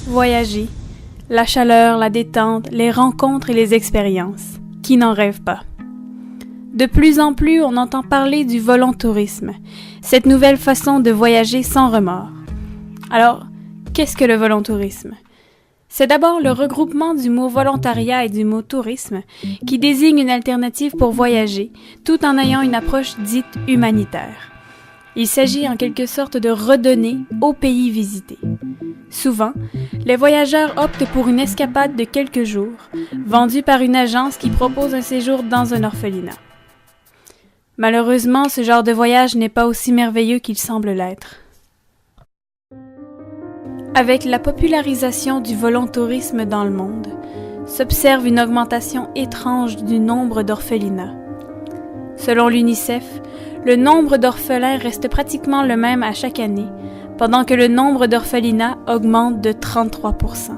Voyager, la chaleur, la détente, les rencontres et les expériences. Qui n'en rêve pas? De plus en plus, on entend parler du volontourisme, cette nouvelle façon de voyager sans remords. Alors, qu'est-ce que le volontourisme? C'est d'abord le regroupement du mot volontariat et du mot tourisme, qui désigne une alternative pour voyager, tout en ayant une approche dite humanitaire. Il s'agit en quelque sorte de redonner au pays visité. Souvent, les voyageurs optent pour une escapade de quelques jours, vendue par une agence qui propose un séjour dans un orphelinat. Malheureusement, ce genre de voyage n'est pas aussi merveilleux qu'il semble l'être. Avec la popularisation du volontourisme dans le monde, s'observe une augmentation étrange du nombre d'orphelinats. Selon l'UNICEF, le nombre d'orphelins reste pratiquement le même à chaque année, pendant que le nombre d'orphelinats augmente de 33%.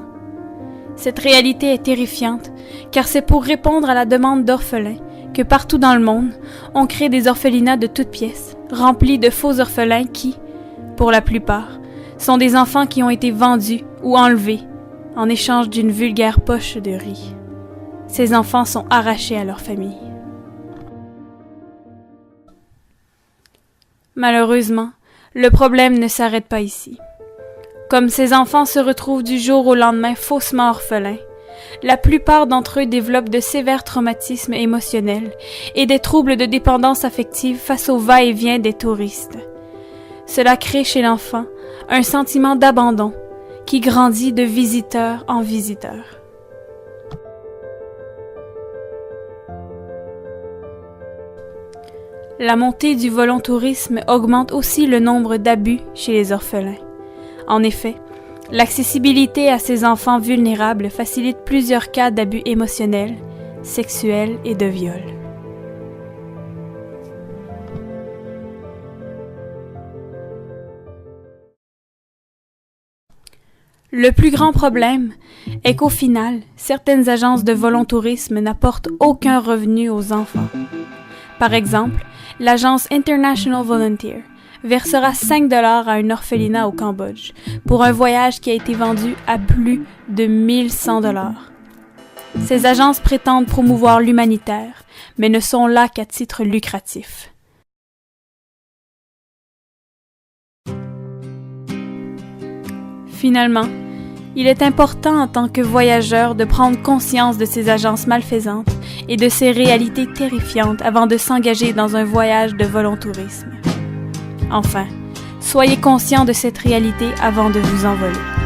Cette réalité est terrifiante, car c'est pour répondre à la demande d'orphelins que partout dans le monde, on crée des orphelinats de toutes pièces, remplis de faux orphelins qui, pour la plupart, sont des enfants qui ont été vendus ou enlevés en échange d'une vulgaire poche de riz. Ces enfants sont arrachés à leur famille. Malheureusement, le problème ne s'arrête pas ici. Comme ces enfants se retrouvent du jour au lendemain faussement orphelins, la plupart d'entre eux développent de sévères traumatismes émotionnels et des troubles de dépendance affective face au va-et-vient des touristes. Cela crée chez l'enfant un sentiment d'abandon qui grandit de visiteur en visiteur. La montée du volontourisme augmente aussi le nombre d'abus chez les orphelins. En effet, l'accessibilité à ces enfants vulnérables facilite plusieurs cas d'abus émotionnels, sexuels et de viol. Le plus grand problème est qu'au final, certaines agences de volontourisme n'apportent aucun revenu aux enfants. Par exemple, l'agence International Volunteer versera 5 $ à un orphelinat au Cambodge pour un voyage qui a été vendu à plus de 1100 $. Ces agences prétendent promouvoir l'humanitaire, mais ne sont là qu'à titre lucratif. Finalement, il est important en tant que voyageur de prendre conscience de ces agences malfaisantes et de ces réalités terrifiantes avant de s'engager dans un voyage de volontourisme. Enfin, soyez conscient de cette réalité avant de vous envoler.